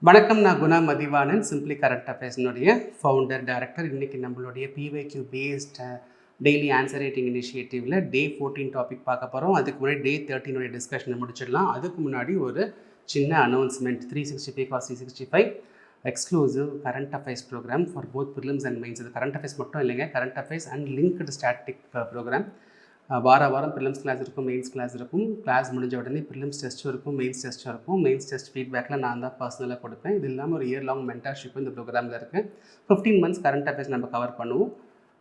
வணக்கம். நான் Guna Mathivanan, simply current அஃபேர்ஸ்னுடைய ஃபவுண்டர் டைரக்டர். இன்றைக்கி நம்மளுடைய PYQ based daily answer writing இனிஷியேட்டிவில் டே 14 டாபிக் பார்க்க போகிறோம். அதுக்கு முன்னாடி டே 13 டிஸ்கஷனை முடிச்சிடலாம். அதுக்கு முன்னாடி ஒரு சின்ன announcement. 365 cause 365 exclusive current affairs programme for both prelims and mains. இது கரண்ட் அஃபேர்ஸ் மட்டும் இல்லைங்க, current affairs and linked static programme. வாரம் ப்ரிலிம்ஸ் கிளாஸ் இருக்கும், மெயின்ஸ் கிளாஸ் இருக்கும். கிளாஸ் முடிஞ்ச உடனே ப்ரிலிம்ஸ் டெஸ்ட்டும் இருக்கும், மெயின்ஸ் டெஸ்ட்டும் இருக்கும். மெயின்ஸ் டெஸ்ட் ஃபீட்பேக்கில் நான் தான் பர்சனலாக கொடுப்பேன். இது இல்லாமல் ஒரு இயர் லாங் மென்டர்ஷிப் இந்த ப்ரோக்ராமில் இருக்குது. 15 months கரண்ட் அஃபேர்ஸ் நம்ம கவர் பண்ணுவோம்.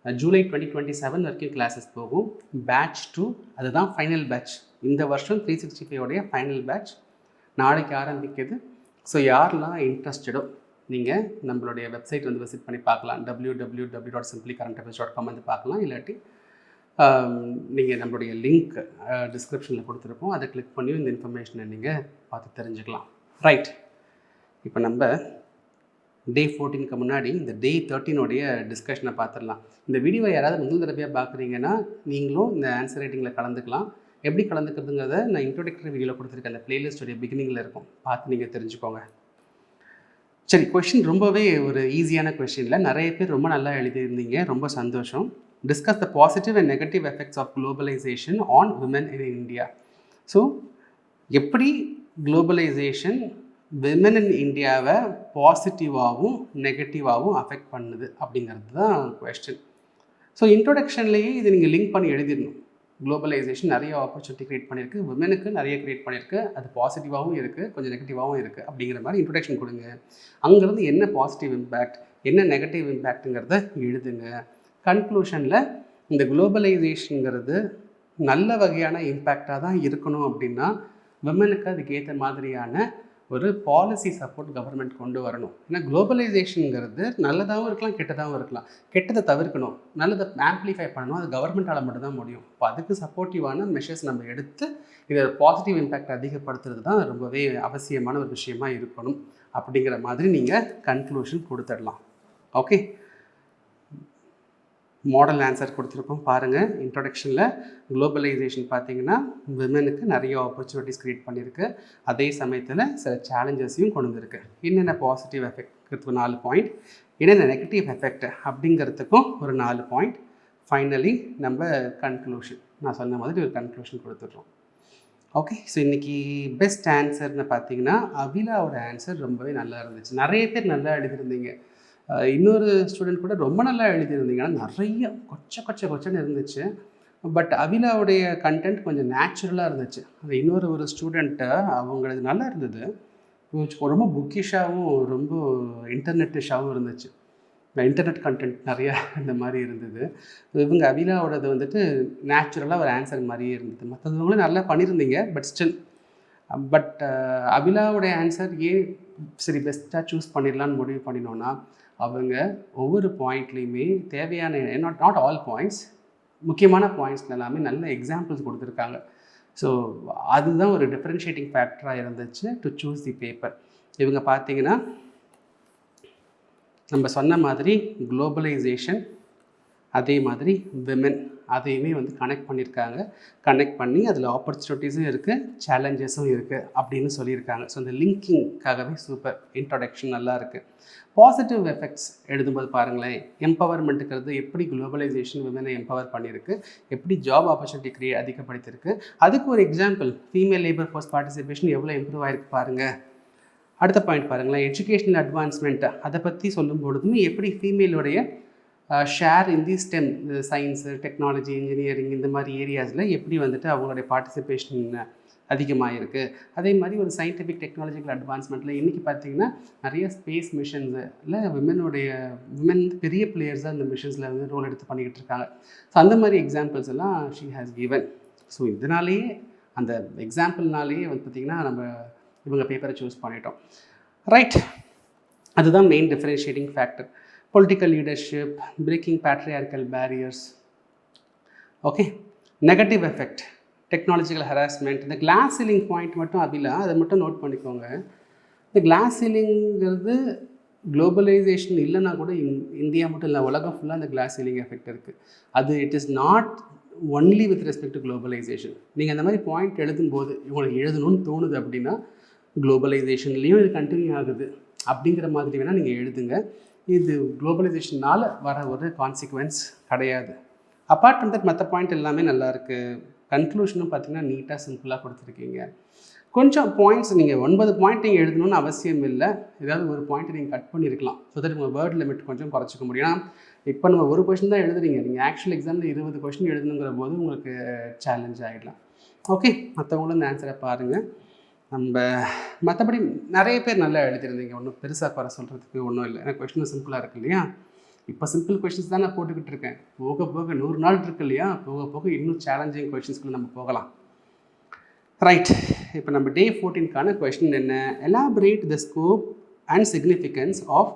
ஜூலை 2027 வரைக்கும் கிளாஸஸ் போகும். பேட்ச் 2 அதுதான் ஃபைனல் பேட்ச். இந்த வருஷம் 365 ஃபைனல் பேட்ச் நாளைக்கு ஆரம்பிக்குது. ஸோ யாரெல்லாம் இன்ட்ரெஸ்டடோ நீங்கள் நம்மளுடைய வெப்சைட் வந்து விசிட் பண்ணி பார்க்கலாம். www.simplycurrentaffairs.com வந்து பார்க்கலாம். இல்லாட்டி நீங்கள் நம்மளுடைய லிங்க் டிஸ்கிரிப்ஷனில் கொடுத்துருப்போம், அதை கிளிக் பண்ணி இந்த இன்ஃபர்மேஷனை நீங்கள் பார்த்து தெரிஞ்சுக்கலாம். ரைட், இப்போ நம்ம டே 14க்கு முன்னாடி இந்த டே 13 டிஸ்கஷனை பார்த்துடலாம். இந்த வீடியோ யாராவது முதல் தடவையாக பார்க்குறீங்கன்னா நீங்களும் இந்த ஆன்சர் ரைட்டிங்கில் கலந்துக்கலாம். எப்படி கலந்துக்கிறதுங்கிறத நான் இன்ட்ரோடக்டரி வீடியோவில் கொடுத்துருக்கேன், அந்த பிளேலிஸ்டோடைய பிகினிங்கில் இருக்கும், பார்த்து நீங்கள் தெரிஞ்சுக்கோங்க. சரி, கொஷின் ரொம்பவே ஒரு ஈஸியான கொஷினில் நிறைய பேர் ரொம்ப நல்லா எழுதியிருந்தீங்க, ரொம்ப சந்தோஷம். Discuss the positive and negative effects of globalization on women in India. So எப்படி குளோபலைசேஷன் விமன் இன் இந்தியாவை பாசிட்டிவாகவும் நெகட்டிவாகவும் அஃபெக்ட் பண்ணுது அப்படிங்கிறது தான் கொஸ்டின். ஸோ இன்ட்ரோடக்ஷன்லேயே இது நீங்கள் லிங்க் பண்ணி எழுதிடணும். குளோபலைசேஷன் நிறைய ஆப்பர்ச்சுனிட்டி க்ரியேட் பண்ணியிருக்கு, விமனுக்கு நிறைய க்ரியேட் பண்ணியிருக்கு, அது பாசிட்டிவாகவும் இருக்குது, கொஞ்சம் நெகட்டிவாகவும் இருக்குது அப்படிங்கிற மாதிரி இன்ட்ரோடக்ஷன் கொடுங்க. அங்கேருந்து என்ன பாசிட்டிவ் இம்பேக்ட், என்ன நெகட்டிவ் இம்பேக்ட்டுங்கிறத எழுதுங்க. கன்க்ளூஷனில் இந்த குளோபலைசேஷனுங்கிறது நல்ல வகையான இம்பேக்டாக தான் இருக்கணும் அப்படின்னா விமனுக்கு அதுக்கு ஏற்ற மாதிரியான ஒரு பாலிசி சப்போர்ட் கவர்மெண்ட் கொண்டு வரணும். ஏன்னா குளோபலைசேஷனுங்கிறது நல்லதாகவும் இருக்கலாம், கெட்டதாகவும் இருக்கலாம். கெட்டதை தவிர்க்கணும், நல்லதை ஆம்ப்ளிஃபை பண்ணணும், அது கவர்மெண்ட்டால் மட்டும் தான் முடியும். இப்போ அதுக்கு சப்போர்ட்டிவான மெஷர்ஸ் நம்ம எடுத்து இதை பாசிட்டிவ் இம்பேக்ட் அதிகப்படுத்துறது தான் ரொம்பவே அவசியமான ஒரு விஷயமா இருக்கணும் அப்படிங்கிற மாதிரி நீங்கள் கன்க்ளூஷன் கொடுத்துடலாம். ஓகே, மாடல் ஆன்சர் கொடுத்துருக்கோம் பாருங்கள். இன்ட்ரொடக்ஷனில் குளோபலைசேஷன் பார்த்தீங்கன்னா விமனுக்கு நிறைய ஆப்பர்ச்சுனிட்டிஸ் க்ரியேட் பண்ணியிருக்கு, அதே சமயத்தில் சில சேலஞ்சஸையும் கொண்டு வந்திருக்கு. என்னென்ன பாசிட்டிவ் எஃபெக்ட்க்கு 4 பாயிண்ட், என்னென்ன நெகட்டிவ் எஃபெக்ட் அப்படிங்கிறதுக்கும் ஒரு 4 பாயிண்ட். ஃபைனலி நம்ம கன்க்ளூஷன், நான் சொன்ன மாதிரி ஒரு கன்க்ளூஷன் கொடுத்துட்றோம். ஓகே, ஸோ இன்றைக்கி பெஸ்ட் ஆன்சர்னு பார்த்தீங்கன்னா அபிலாவோட ஆன்சர் ரொம்பவே நல்லா இருந்துச்சு. நிறைய பேர் நல்லா எழுதியிருந்தீங்க. இன்னொரு ஸ்டூடெண்ட் கூட ரொம்ப நல்லா எழுதியிருந்தீங்கன்னா நிறைய கொச்சன்னு இருந்துச்சு. பட் அபிலாவுடைய கண்டென்ட் கொஞ்சம் நேச்சுரலாக இருந்துச்சு. அது இன்னொரு ஸ்டூடெண்ட்டை அவங்களது நல்லா இருந்தது, ரொம்ப புக்கிஷாகவும் ரொம்ப இன்டர்நெட்டிஷாகவும் இருந்துச்சு. இன்டர்நெட் கண்டென்ட் நிறையா இந்த மாதிரி இருந்தது. இவங்க அபிலாவோடது வந்துட்டு நேச்சுரலாக ஒரு ஆன்சர் மாதிரியே இருந்தது. மற்றவங்களும் நல்லா பண்ணியிருந்தீங்க, பட் ஸ்டில் அபிலாவுடைய ஆன்சர் ஏன் சரி பெஸ்ட்டாக சூஸ் பண்ணிடலான்னு முடிவு பண்ணினோன்னா, அவங்க ஒவ்வொரு பாயிண்ட்லேயுமே தேவையான நாட் ஆல் பாயிண்ட்ஸ், முக்கியமான பாயிண்ட்ஸில் எல்லாமே நல்ல எக்ஸாம்பிள்ஸ் கொடுத்துருக்காங்க. ஸோ அதுதான் ஒரு டிஃப்ரென்ஷியேட்டிங் ஃபேக்டராக இருந்துச்சு டு சூஸ் தி பேப்பர். இவங்க பார்த்தீங்கன்னா நம்ம சொன்ன மாதிரி குளோபலைசேஷன், அதே மாதிரி விமன், அதையுமே வந்து கனெக்ட் பண்ணியிருக்காங்க. கனெக்ட் பண்ணி அதில் ஆப்பர்ச்சுனிட்டிஸும் இருக்குது, சேலஞ்சஸும் இருக்குது அப்படின்னு சொல்லியிருக்காங்க. ஸோ இந்த லிங்கிங்காகவே சூப்பர், இன்ட்ரொடக்ஷன் நல்லா இருக்குது. பாசிட்டிவ் எஃபெக்ட்ஸ் எழுதும்போது பாருங்களேன், எம்பவர்மெண்ட்டுங்கிறது எப்படி குளோபலைசேஷன் விமனை எம்பவர் பண்ணியிருக்கு, எப்படி ஜாப் ஆப்பர்ச்சுனிட்டி அதிகப்படுத்தியிருக்கு. அதுக்கு ஒரு example, female labour force participation எவ்வளோ இம்ப்ரூவ் ஆகிருக்கு பாருங்கள். அடுத்த பாயிண்ட் பாருங்களேன், எஜுகேஷனல் அட்வான்ஸ்மெண்ட், அதை பற்றி சொல்லும் பொழுதும் எப்படி ஃபீமேலுடைய share in the STEM, science, technology, engineering இந்த மாதிரி ஏரியாஸில் எப்படி வந்துட்டு அவங்களுடைய பார்ட்டிசிபேஷன் அதிகமாக இருக்குது. அதே மாதிரி ஒரு சயின்டிஃபிக் டெக்னாலஜிக்கல் அட்வான்ஸ்மெண்ட்டில் இன்றைக்கி பார்த்திங்கன்னா நிறைய ஸ்பேஸ் மிஷன்ஸில் விமன் பெரிய பிளேயர்ஸாக இந்த மிஷன்ஸில் வந்து ரோல் எடுத்து பண்ணிக்கிட்டு இருக்காங்க. ஸோ அந்த மாதிரி எக்ஸாம்பிள்ஸ் எல்லாம் ஷீ ஹேஸ் கிவன். ஸோ இதனாலேயே அந்த எக்ஸாம்பிள்னாலேயே வந்து பார்த்திங்கன்னா நம்ம இவங்க பேப்பரை சூஸ் பண்ணிட்டோம். ரைட், அதுதான் main differentiating factor. Political leadership, breaking patriarchal barriers. Okay, negative effect, technological harassment. இந்த கிளாஸ் சீலிங் பாயிண்ட் மட்டும் அபிலா, அதை மட்டும் நோட் பண்ணிக்கோங்க. இந்த கிளாஸ் சீலிங்கிறது குளோபலைசேஷன் இல்லைன்னா கூட இந்தியா மட்டும் இல்லை, உலகம் ஃபுல்லாக அந்த கிளாஸ் சீலிங் எஃபெக்ட் இருக்குது. அது it is not only with respect to globalisation. நீங்கள் அந்த மாதிரி பாயிண்ட் எழுதும்போது உங்களுக்கு எழுதணும்னு தோணுது அப்படின்னா குளோபலைசேஷன்லேயும் இது கண்டினியூ ஆகுது, அப்படிங்கிற மாதிரி வேணால் நீங்கள் எழுதுங்க. இது குளோபலைசேஷனால் வர ஒரு கான்சிக்வன்ஸ் கிடையாது. அப்பார்ட் ஃப்ரம் தட் மற்ற பாயிண்ட் எல்லாமே நல்லாயிருக்கு. கன்க்ளூஷனும் பார்த்தீங்கன்னா நீட்டாக சிம்பிளாக கொடுத்துருக்கீங்க. கொஞ்சம் பாயிண்ட்ஸ் நீங்கள் 9 பாயிண்ட் நீங்கள் எழுதணும்னு அவசியம் இல்லை. ஏதாவது ஒரு பாயிண்ட்டை நீங்கள் கட் பண்ணியிருக்கலாம். ஸோ தட் உங்கள் வேர்ட் லிமிட் கொஞ்சம் குறைச்சிக்க முடியும். ஏன்னா இப்போ நம்ம ஒரு கொஷின் தான் எழுதுறீங்க, நீங்கள் ஆக்சுவல் எக்ஸாமில் 20 கொஷின் எழுதணுங்கிற போது உங்களுக்கு சேலஞ்ச் ஆகிடலாம். ஓகே, மற்றவங்களும் இந்த ஆன்சரை பாருங்கள். நம்ம மற்றபடி நிறைய பேர் நல்லா எழுதிருந்தீங்க, ஒன்றும் பெருசாக குறை சொல்கிறதுக்கு ஒன்றும் இல்லை. ஏன்னா கொஷினும் சிம்பிளாக இருக்கு இல்லையா? இப்போ சிம்பிள் கொஷின்ஸ் தான் நான் போட்டுக்கிட்டு இருக்கேன். போக போக 100 நாள் இருக்கு இல்லையா, போக போக இன்னும் சேலஞ்சிங் கொஷின்ஸ்க்குள்ள நம்ம போகலாம். ரைட், இப்போ நம்ம டே 14க்கான கொஷின் என்ன? Elaborate the scope and significance of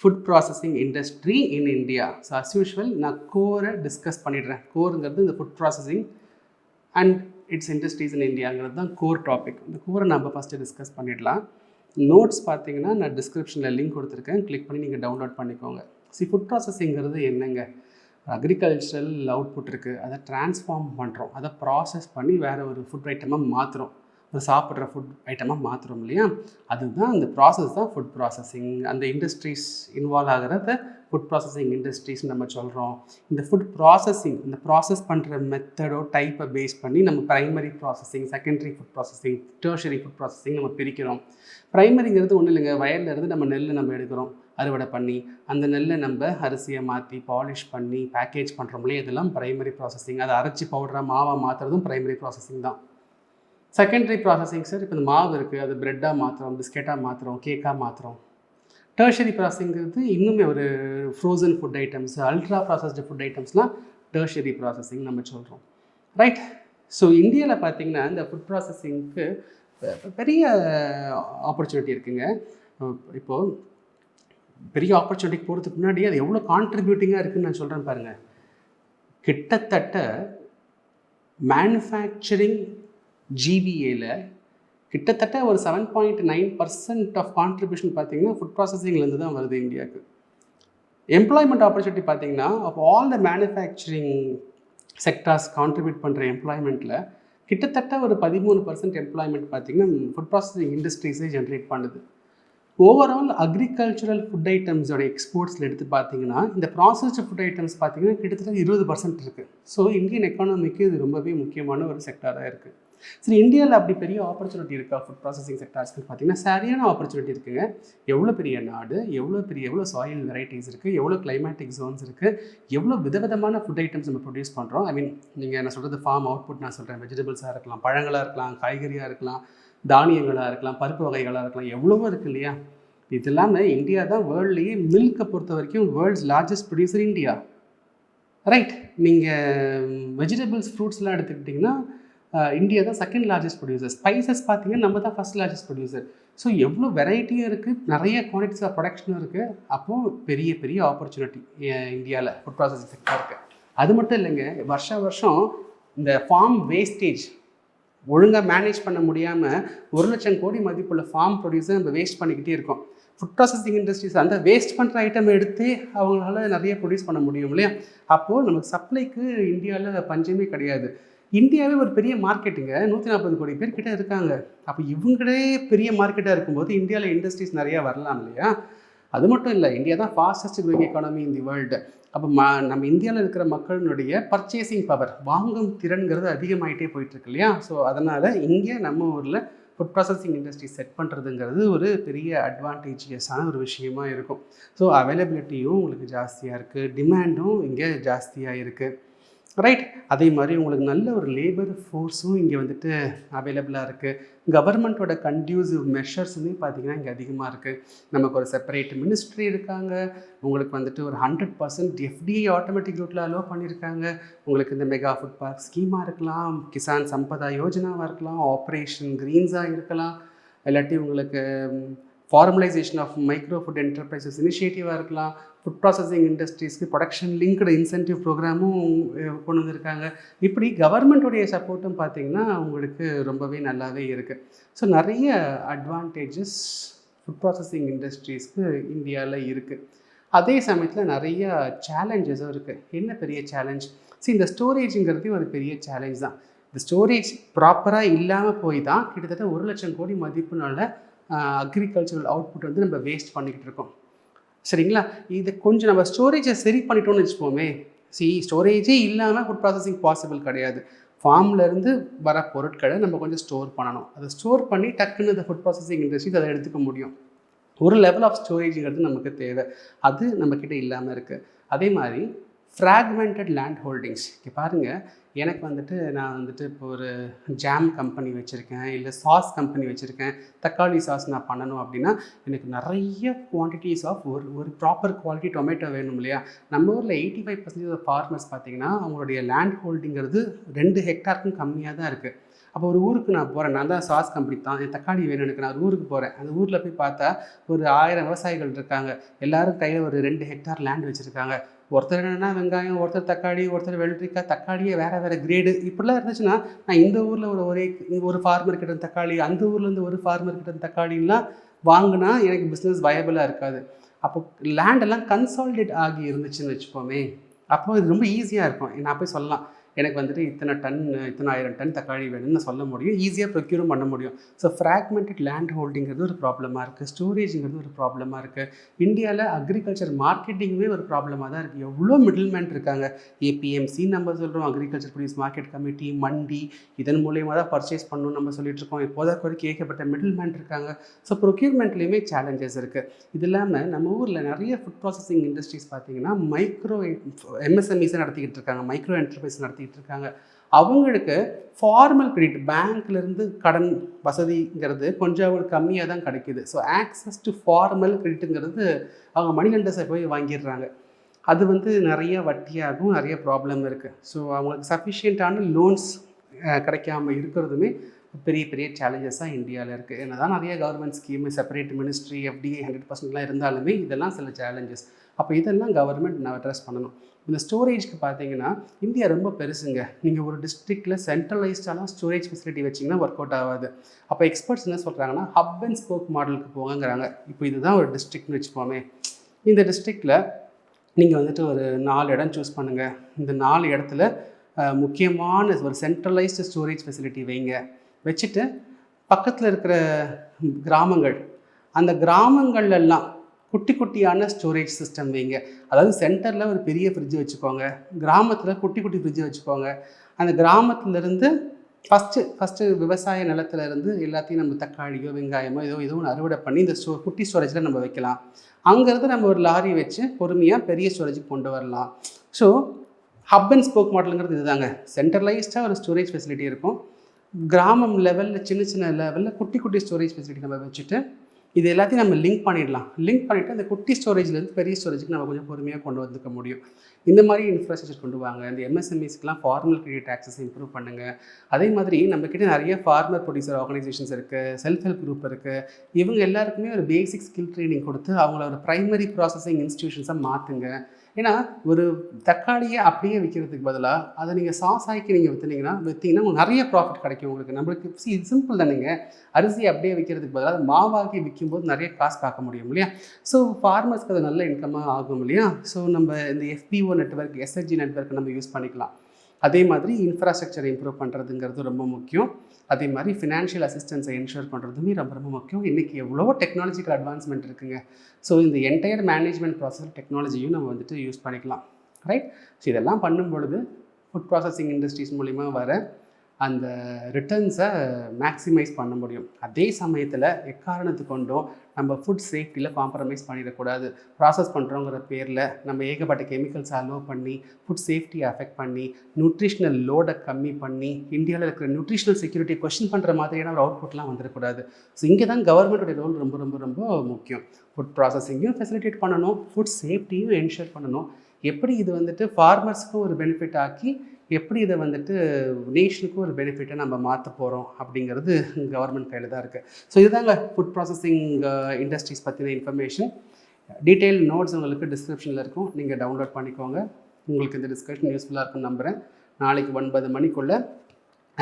food processing industry in India. So as usual நான் கோரை டிஸ்கஸ் பண்ணிடுறேன். கோருங்கிறது இந்த food processing and its industries in இந்தியாங்கிறது தான் கோர் டாபிக். இந்த கோரை நம்ம ஃபஸ்ட்டு டிஸ்கஸ் பண்ணிடலாம். நோட்ஸ் பார்த்தீங்கன்னா நான் டிஸ்கிரிப்ஷனில் லிங்க் கொடுத்துருக்கேன், கிளிக் பண்ணி நீங்கள் டவுன்லோட் பண்ணிக்கோங்க. ஃபுட் ப்ராசஸிங்கிறது என்னங்க? அக்ரிகல்ச்சரல் அவுட்புட் இருக்குது, அதை ட்ரான்ஸ்ஃபார்ம் பண்ணுறோம், அதை ப்ராசஸ் பண்ணி வேறு ஒரு ஃபுட் ஐட்டமாக மாற்றுறோம், ஒரு சாப்பிட்ற ஃபுட் ஐட்டமாக மாற்றுறோம் இல்லையா? அதுதான் அந்த ப்ராசஸ் தான் ஃபுட் ப்ராசஸிங். அந்த இண்டஸ்ட்ரீஸ் இன்வால்வ் ஆகிறத ஃபுட் ப்ராசஸிங் இண்டஸ்ட்ரீஸ்னு நம்ம சொல்கிறோம். இந்த ஃபுட் ப்ராசஸிங், இந்த ப்ராசஸ் பண்ணுற மெத்தடோ டைப்பை பேஸ் பண்ணி நம்ம primary processing, secondary food processing, tertiary food processing நம்ம பிரிக்கிறோம். ப்ரைமரிங்கிறது ஒன்றும் இல்லைங்க, வயலில் இருந்து நம்ம நெல் நம்ம எடுக்கிறோம், அறுவடை பண்ணி அந்த நெல்லை நம்ம அரிசியை மாற்றி பாலிஷ் பண்ணி பேக்கேஜ் பண்ணுறோம்லையே, இதெல்லாம் ப்ரைமரி ப்ராசஸிங். அதை அரைச்சி பவுடராக மாவாக மாற்றுறதும் ப்ரைமரி ப்ராசஸிங் தான். செகண்டரி ப்ராசஸிங் சார், இப்போ இந்த மாவு இருக்குது, அது ப்ரெட்டாக மாற்றுறோம், பிஸ்கெட்டாக மாற்றுறோம், கேக்காக மாற்றுறோம். டெர்ஷரி ப்ராசஸிங்கிறது இன்னுமே ஒரு frozen food items, ultra processed food ஐட்டம்ஸ்லாம் டெர்ஷரி ப்ராசஸிங் நம்ம சொல்கிறோம். ரைட். ஸோ இந்தியாவில் பார்த்திங்கன்னா இந்த ஃபுட் ப்ராசஸிங்க்கு பெரிய ஆப்பர்ச்சுனிட்டி இருக்குங்க. இப்போது பெரிய ஆப்பர்ச்சுனிட்டிக்கு போகிறதுக்கு முன்னாடி அது எவ்வளோ கான்ட்ரிபியூட்டிங்காக இருக்குதுன்னு நான் சொல்கிறேன் பாருங்கள். கிட்டத்தட்ட மேனுஃபேக்சரிங் ஜிபிஏல கிட்டத்தட்ட ஒரு 7.9% ஆஃப் கான்ட்ரிபியூஷன் பார்த்தீங்கன்னா ஃபுட் ப்ராசஸிங்லேருந்து தான் வருது இந்தியாவுக்கு. எம்ப்ளாய்மெண்ட் ஆப்பர்ச்சுனிட்டி பார்த்தீங்கன்னா of all the manufacturing sectors contribute பண்ணுற எம்ப்ளாய்மெண்ட்டில் கிட்டத்தட்ட ஒரு 13% எம்ப்ளாய்மெண்ட் பார்த்தீங்கன்னா ஃபுட் ப்ராசஸிங் இண்டஸ்ட்ரீஸே ஜென்ரேட் பண்ணுது. ஓவரால் அக்ரிகல்ச்சரல் ஃபுட் ஐட்டம்ஸோட எக்ஸ்போர்ட்ஸில் எடுத்து பார்த்தீங்கன்னா இந்த ப்ராசஸ்டு ஃபுட் ஐட்டம்ஸ் பார்த்தீங்கன்னா கிட்டத்தட்ட 20% இருக்குது. ஸோ இந்தியன் எக்கானமிக்கு இது ரொம்பவே முக்கியமான ஒரு செக்டாராக இருக்குது. சரி, இந்தியாவில் அப்படி பெரிய ஆப்பர்ச்சுனிட்டி இருக்கா ஃபுட் ப்ராசஸிங் செக்டார்ஸ்க்கு பார்த்தீங்கன்னா? சரியான ஆப்பர்ச்சுனிட்டி இருக்குங்க. எவ்வளோ பெரிய நாடு, எவ்வளோ சாயில் வெரைட்டிஸ் இருக்குது, எவ்வளோ கிளைமேட்டிக் ஜோன்ஸ் இருக்குது, எவ்வளோ விதவிதமான ஃபுட் ஐட்டம்ஸ் நம்ம ப்ரொடியூஸ் பண்ணுறோம். ஐ மீன் நீங்கள் என்ன சொல்கிறது, ஃபார்ம் அவுட்புட் நான் சொல்கிறேன், வெஜிடபிள்ஸாக இருக்கலாம், பழங்களாக இருக்கலாம், காய்கறியாக இருக்கலாம், தானியங்களாக இருக்கலாம், பருப்பு வகைகளாக இருக்கலாம், எவ்வளவோ இருக்குது இல்லையா? இது இல்லாமல் இந்தியா தான் வேர்ல்ட்லேயே மில்கை பொறுத்த வரைக்கும் world's largest producer India. Right. நீங்கள் வெஜிடபிள்ஸ் ஃப்ரூட்ஸ்லாம் எடுத்துக்கிட்டிங்கன்னா இந்தியா தான் செகண்ட் லார்ஜஸ்ட் ப்ரொடியூசர். ஸ்பைசஸ் பார்த்தீங்கன்னா நம்ம தான் ஃபஸ்ட் லார்ஜஸ்ட் ப்ரொடியூசர். ஸோ எவ்வளோ வெரைட்டியும் இருக்குது, நிறைய குவான்டிட்டிஸ் ஆஃப் ப்ரொடக்ஷனும் இருக்குது. அப்போது பெரிய பெரிய ஆப்பர்ச்சுனிட்டி இந்தியாவில் ஃபுட் ப்ராசஸிங் செக்டாருக்கு. அது மட்டும் இல்லைங்க, வருஷம் இந்த ஃபார்ம் வேஸ்டேஜ் ஒழுங்காக மேனேஜ் பண்ண முடியாமல் 1,00,000 கோடி மதிப்புள்ள ஃபார்ம் ப்ரொடியூசர் நம்ம வேஸ்ட் பண்ணிக்கிட்டே இருக்கோம். ஃபுட் ப்ராசஸிங் இண்டஸ்ட்ரீஸ் அந்த வேஸ்ட் பண்ணுற ஐட்டம் எடுத்து அவங்களால நிறைய ப்ரொடியூஸ் பண்ண முடியும் இல்லையா? அப்போது நமக்கு சப்ளைக்கு இந்தியாவில் பஞ்சமே கிடையாது. இந்தியாவே ஒரு பெரிய மார்க்கெட்டுங்க, 140 கோடி பேர் கிட்டே இருக்காங்க. அப்போ இவங்களே பெரிய மார்க்கெட்டாக இருக்கும்போது இந்தியாவில் இண்டஸ்ட்ரீஸ் நிறையா வரலாம் இல்லையா? அது மட்டும் இல்லை, இந்தியா தான் fastest growing economy in the world. அப்போ நம்ம இந்தியாவில் இருக்கிற மக்களினுடைய பர்ச்சேசிங் பவர், வாங்கும் திறன்கிறது அதிகமாகிட்டே போயிட்டுருக்கு இல்லையா? ஸோ அதனால் இங்கே நம்ம ஊரில் ஃபுட் ப்ராசஸிங் இண்டஸ்ட்ரி செட் பண்ணுறதுங்கிறது ஒரு பெரிய அட்வான்டேஜியஸான ஒரு விஷயமா இருக்கும். ஸோ அவைலபிலிட்டியும் உங்களுக்கு ஜாஸ்தியாக இருக்குது, டிமாண்டும் இங்கே ஜாஸ்தியாக இருக்குது. ரைட். அதே மாதிரி உங்களுக்கு நல்ல ஒரு லேபர் ஃபோர்ஸும் இங்கே வந்துட்டு அவைலபிளாக இருக்குது. கவர்மெண்ட்டோட கண்டியூசிவ் மெஷர்ஸுமே பார்த்திங்கன்னா இங்கே அதிகமாக இருக்குது. நமக்கு ஒரு செப்பரேட் மினிஸ்ட்ரி இருக்காங்க. உங்களுக்கு வந்துட்டு ஒரு 100% எஃப்டிஐ ஆட்டோமேட்டிக் ரூட்டில் அலோவ் பண்ணியிருக்காங்க. உங்களுக்கு இந்த மெகா ஃபுட் பார்க் ஸ்கீமாக இருக்கலாம், கிசான் சம்பதா யோஜனாவாக இருக்கலாம், ஆப்ரேஷன் க்ரீன்ஸாக இருக்கலாம், இல்லாட்டி உங்களுக்கு formalisation of micro food enterprises இனிஷியேட்டிவாக இருக்கலாம், ஃபுட் ப்ராசஸிங் இண்டஸ்ட்ரீஸ்க்கு ப்ரொடக்ஷன் லிங்க்டு இன்சென்டிவ் ப்ரோக்ராமும் கொண்டு வந்திருக்காங்க. இப்படி கவர்மெண்ட்டுடைய சப்போர்ட்டும் பார்த்திங்கன்னா உங்களுக்கு ரொம்பவே நல்லாவே இருக்குது. ஸோ நிறைய அட்வான்டேஜஸ் ஃபுட் ப்ராசஸிங் இண்டஸ்ட்ரீஸ்க்கு இந்தியாவில் இருக்குது. அதே சமயத்தில் நிறைய சேலஞ்சஸும் இருக்குது. என்ன பெரிய சேலஞ்ச்? இந்த ஸ்டோரேஜுங்கிறது ஒரு பெரிய சேலஞ்ச் தான். இந்த ஸ்டோரேஜ் ப்ராப்பராக இல்லாமல் போய் தான் கிட்டத்தட்ட 1,00,000 கோடி மதிப்புனால அக்ரிகல்ச்சரல் அவுட்புட் வந்து நம்ம வேஸ்ட் பண்ணிக்கிட்டு இருக்கோம். சரிங்களா? இதை கொஞ்சம் நம்ம ஸ்டோரேஜை சரி பண்ணிட்டோம்னு வச்சுப்போமே. ஸ்டோரேஜே இல்லாமல் ஃபுட் ப்ராசஸிங் பாசிபிள் கிடையாது. ஃபார்ம்லேருந்து வர பொருட்களை நம்ம கொஞ்சம் ஸ்டோர் பண்ணணும். அதை ஸ்டோர் பண்ணி டக்குன்னு இந்த ஃபுட் ப்ராசஸிங் இண்டஸ்ட்ரீஸ் அதை எடுத்துக்க முடியும். ஒரு லெவல் ஆஃப் ஸ்டோரேஜுங்கிறது நமக்கு தேவை. அது நம்மக்கிட்ட இல்லாமல் இருக்குது. அதே மாதிரி ஃப்ராக்மெண்டட் லேண்ட் ஹோல்டிங்ஸ். இங்கே பாருங்கள், எனக்கு வந்துட்டு நான் வந்துட்டு இப்போ ஒரு ஜாம் கம்பெனி வச்சுருக்கேன், இல்லை சாஸ் கம்பெனி வச்சுருக்கேன், தக்காளி சாஸ் நான் பண்ணணும் அப்படின்னா எனக்கு நிறைய குவான்டிட்டிஸ் ஆஃப் ஒரு ப்ராப்பர் குவாலிட்டி டொமேட்டோ வேணும் இல்லையா? நம்ம ஊரில் 85% ஃபார்மர்ஸ் பார்த்திங்கன்னா அவங்களுடைய லேண்ட் ஹோல்டிங்கிறது 2 ஹெக்டாருக்கும் கம்மியாக தான் இருக்குது. அப்போ ஒரு ஊருக்கு நான் போகிறேன், நான் தான் சாஸ் கம்பெனி தான், என் தக்காளி வேணும் எனக்கு, நான் ஒரு ஊருக்கு போகிறேன். அந்த ஊரில் போய் பார்த்தா ஒரு 1000 விவசாயிகள் இருக்காங்க. எல்லோரும் கையில் ஒரு 2 ஹெக்டார் லேண்ட் வச்சுருக்காங்க. ஒருத்தர் என்னென்னா வெங்காயம், ஒருத்தர் தக்காளி, ஒருத்தர் வெள்ளரிக்காய், தக்காளியே வேறு கிரேடு. இப்படிலாம் இருந்துச்சுன்னா நான் இந்த ஊரில் ஒரு ஃபார்மர் கிட்ட தக்காளி, அந்த ஊர்லேருந்து ஒரு ஃபார்மர் கிட்ட தக்காளின்லாம் வாங்கினா எனக்கு பிஸ்னஸ் வயபிளாக இருக்காது. அப்போ லேண்டெல்லாம் கன்சாலிடேட் ஆகி இருந்துச்சுன்னு வச்சுப்போமே, அப்போ இது ரொம்ப ஈஸியாக இருக்கும். நான் போய் சொல்லலாம், எனக்கு வந்துட்டு இத்தனை 1000 டன் தக்காளி வேணும்னு சொல்ல முடியும், ஈஸியாக ப்ரொக்யூரும் பண்ண முடியும். ஸோ ஃப்ராக்மெண்டட் லேண்ட் ஹோல்டிங்கிறது ஒரு ப்ராப்ளமாக இருக்குது, ஸ்டோரேஜுங்கிறது ஒரு ப்ராப்ளமாக இருக்குது. இந்தியாவில் அக்ரிகல்ச்சர் மார்க்கெட்டிங்குமே ஒரு ப்ராப்ளமாக தான் இருக்குது. எவ்வளோ மிடில்மேன் இருக்காங்க. ஏபிஎம்சி நம்ம சொல்கிறோம், அக்ரிகல்ச்சர் ப்ரொடியூஸ் மார்க்கெட் கமிட்டி, மண்டி, இதன் மூலியமாக தான் பர்ச்சேஸ் பண்ணணும்னு நம்ம சொல்லிட்டு இருக்கோம். இப்போதைக்கு வரைக்கும் ஏகப்பட்ட மிடில்மேன் இருக்காங்க. ஸோ ப்ரொக்யூர்மெண்ட்லேயுமே சேலஞ்சஸ் இருக்குது. இது இல்லாமல் நம்ம ஊரில் நிறைய ஃபுட் ப்ராசஸிங் இண்டஸ்ட்ரீஸ் பார்த்திங்கன்னா மைக்ரோ எம்எஸ்எம்இஸை நடத்திக்கிட்டு இருக்காங்க, மைக்ரோ என்டர்பிரைஸ் நடத்திக்கிட்டு இருக்காங்க. அவங்களுக்கு ஃபார்மல் கிரெடிட், பேங்க்லேருந்து கடன் வசதிங்கிறது கொஞ்சம் அவங்களுக்கு கம்மியாக தான் கிடைக்குது. ஸோ ஆக்சஸ் டு ஃபார்மல் கிரெடிட்டுங்கிறது அவங்க மணி லெண்டர்ஸை போய் வாங்கிடுறாங்க. அது வந்து நிறைய வட்டியாகும், நிறைய ப்ராப்ளம் இருக்குது. ஸோ அவங்களுக்கு சஃபிஷியண்ட்டான லோன்ஸ் கிடைக்காம இருக்கிறதுமே பெரிய பெரிய சேலஞ்சஸாக இந்தியாவில் இருக்குது. என்ன தான் நிறைய government scheme, separate ministry, FDI 100%லாம் இருந்தாலுமே இதெல்லாம் சில சேலஞ்சஸ். அப்போ இதெல்லாம் கவர்மெண்ட் நான் அட்ரஸ் பண்ணணும். இந்த ஸ்டோரேஜ்க்கு பார்த்தீங்கன்னா இந்தியா ரொம்ப பெருசுங்க. நீங்கள் ஒரு டிஸ்ட்ரிக்டில் சென்ட்ரலைஸ்டாலாம் ஸ்டோரேஜ் ஃபெசிலிட்டி வச்சிங்கன்னா ஒர்க் அவுட் ஆகாது. அப்போ எக்ஸ்பர்ட்ஸ் என்ன சொல்கிறாங்கன்னா ஹப் அண்ட் ஸ்போக் மாடலுக்கு போங்கங்கிறாங்க. இப்போ இதுதான் ஒரு டிஸ்ட்ரிக்ட்னு வச்சுப்போமே. இந்த டிஸ்ட்ரிக்டில் நீங்கள் வந்துட்டு ஒரு 4 இடம் சூஸ் பண்ணுங்கள். இந்த 4 இடத்துல முக்கியமான ஒரு சென்ட்ரலைஸ்டு ஸ்டோரேஜ் ஃபெசிலிட்டி வைங்க. வச்சுட்டு பக்கத்தில் இருக்கிற கிராமங்கள், அந்த கிராமங்கள்லாம் குட்டி குட்டியான ஸ்டோரேஜ் சிஸ்டம் வைங்க. அதாவது சென்டரில் ஒரு பெரிய ஃப்ரிட்ஜ் வச்சுக்கோங்க, கிராமத்தில் குட்டி குட்டி ஃப்ரிட்ஜ் வச்சுக்கோங்க. அந்த கிராமத்துலேருந்து ஃபஸ்ட்டு விவசாய நிலத்துலேருந்து எல்லாத்தையும் நம்ம தக்காளியோ வெங்காயமோ ஏதோ ஒன்று அறுவடை பண்ணி இந்த குட்டி ஸ்டோரேஜில் நம்ம வைக்கலாம். அங்கேருந்து நம்ம ஒரு லாரி வச்சு பொறுமையாக பெரிய ஸ்டோரேஜுக்கு கொண்டு வரலாம். ஸோ ஹப் அண்ட் ஸ்போக் மாடலுங்கிறது இதுதாங்க. சென்ட்ரலைஸ்டாக ஒரு ஸ்டோரேஜ் ஃபெசிலிட்டி இருக்கும், கிராமம் லெவலில் சின்ன சின்ன லெவலில் குட்டி குட்டி ஸ்டோரேஜ் ஃபெசிலிட்டி நம்ம வச்சுட்டு இது எல்லாத்தையும் நம்ம லிங்க் பண்ணிடலாம். லிங்க் பண்ணிவிட்டு அந்த குட்டி ஸ்டோரேஜ்லேருந்து பெரிய ஸ்டோரேஜுக்கு நம்ம கொஞ்சம் பொறுமையாக கொண்டு வந்துக்க முடியும். இந்த மாதிரி இன்ஃப்ராஸ்ட்ரக்சர் கொண்டு வாங்க. இந்த எம்எஸ்எம்இஸ்க்கெலாம் ஃபார்மல் கிரெடிட் ஆக்சஸ் இம்ப்ரூவ் பண்ணுங்கள். அதே மாதிரி நம்மக்கிட்ட நிறைய ஃபார்மர் ப்ரொடியூசர் ஆர்கனைசேஷன்ஸ் இருக்குது, செல்ஃப் ஹெல்ப் குரூப் இருக்குது. இவங்க எல்லாருக்குமே ஒரு பேசிக் ஸ்கில் ட்ரைனிங் கொடுத்து அவங்கள ஒரு ப்ரைமரி ப்ராசஸிங் இன்ஸ்டிடியூஷன்ஸாக மாற்றுங்க. ஏன்னா ஒரு தக்காளியை அப்படியே விற்கிறதுக்கு பதிலாக அதை நீங்கள் சாஸ் ஆக்கி நீங்கள் விற்றீங்கன்னா உங்களுக்கு நிறைய ப்ராஃபிட் கிடைக்கும். நம்மளுக்கு இது சிம்பிள் தானேங்க. அரிசியை அப்படியே விற்கிறதுக்கு பதிலாக மாவாக்கி விற்கும்போது நிறைய காசு பார்க்க முடியும் இல்லையா? ஸோ ஃபார்மர்ஸ்க்கு அது நல்ல இன்கமாக ஆகும் இல்லையா? ஸோ நம்ம இந்த FPO நெட்வொர்க், SHG நெட்வொர்க் நம்ம யூஸ் பண்ணிக்கலாம். அதே மாதிரி இன்ஃப்ராஸ்ட்ரக்சரை இம்ப்ரூவ் பண்ணுறதுங்கிறது ரொம்ப முக்கியம். அதே மாதிரி ஃபினான்ஷியல் அசிஸ்டன்ஸை என்ஷூர் பண்ணுறதுமே ரொம்ப ரொம்ப முக்கியம். இன்றைக்கி எவ்வளோ டெக்னாலஜிக்கல் அட்வான்ஸ்மெண்ட் இருக்குங்க. ஸோ இந்த என்டையர் மேனேஜ்மெண்ட் ப்ராசஸ் டெக்னாலஜியும் நம்ம வந்துட்டு யூஸ் பண்ணிக்கலாம், ரைட்? ஸோ இதெல்லாம் பண்ணும் பொழுது ஃபுட் ப்ராசஸிங் இண்டஸ்ட்ரீஸ் மூலிமா வர அந்த ரிட்டர்ன்ஸை மேக்ஸிமைஸ் பண்ண முடியும். அதே சமயத்தில் எக்காரணத்து கொண்டும் நம்ம ஃபுட் சேஃப்டியில் காம்ப்ரமைஸ் பண்ணிடக்கூடாது. ப்ராசஸ் பண்ணுறோங்கிற பேரில் நம்ம ஏகப்பட்ட கெமிக்கல்ஸ் அலோவ் பண்ணி ஃபுட் சேஃப்டியை அஃபெக்ட் பண்ணி நியூட்ரிஷ்னல் லோடை கம்மி பண்ணி இந்தியாவில் இருக்கிற நியூட்ரிஷ்னல் செக்யூரிட்டி கொஸ்டின் பண்ணுற மாதிரியான ஒரு அவுட்புட்லாம் வந்துடக்கூடாது. ஸோ இங்கே தான் கவர்மெண்ட்டோடைய ரோல் ரொம்ப ரொம்ப ரொம்ப முக்கியம். ஃபுட் ப்ராசஸிங்கையும் ஃபெசிலிட்டேட் பண்ணணும், ஃபுட் சேஃப்டியும் என்ஷூர் பண்ணணும். எப்படி இது வந்துட்டு ஃபார்மர்ஸுக்கும் ஒரு பெனிஃபிட் ஆக்கி எப்படி இதை வந்துட்டு நேஷனுக்கும் ஒரு பெனிஃபிட்டை நம்ம மாற்ற போகிறோம் அப்படிங்கிறது கவர்மெண்ட் கையில் தான் இருக்குது. ஸோ இதுதாங்க ஃபுட் ப்ராசஸிங் இண்டஸ்ட்ரீஸ் பற்றின இன்ஃபர்மேஷன். டீட்டெயில் நோட்ஸ் உங்களுக்கு டிஸ்கிரிப்ஷனில் இருக்கும், நீங்கள் டவுன்லோட் பண்ணிக்கோங்க. உங்களுக்கு இந்த டிஸ்கஷன் யூஸ்ஃபுல்லாக இருக்குன்னு நம்புகிறேன். நாளைக்கு 9 மணிக்குள்ளே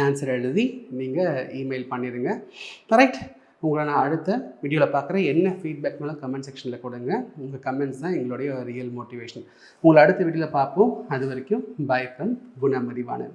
ஆன்சர் எழுதி நீங்கள் இமெயில் பண்ணிடுங்க, ரைட்? உங்களை நான் அடுத்த வீடியோவில் பார்க்குறேன். என்ன ஃபீட்பேக்னாலும் கமெண்ட் செக்ஷனில் கொடுங்க. உங்கள் கமெண்ட்ஸ் தான் எங்களுடைய ரியல் மோட்டிவேஷன். உங்களை அடுத்த வீடியோவில் பார்ப்போம். அது வரைக்கும் பை ஃப்ரம் குணமதிவாணன்.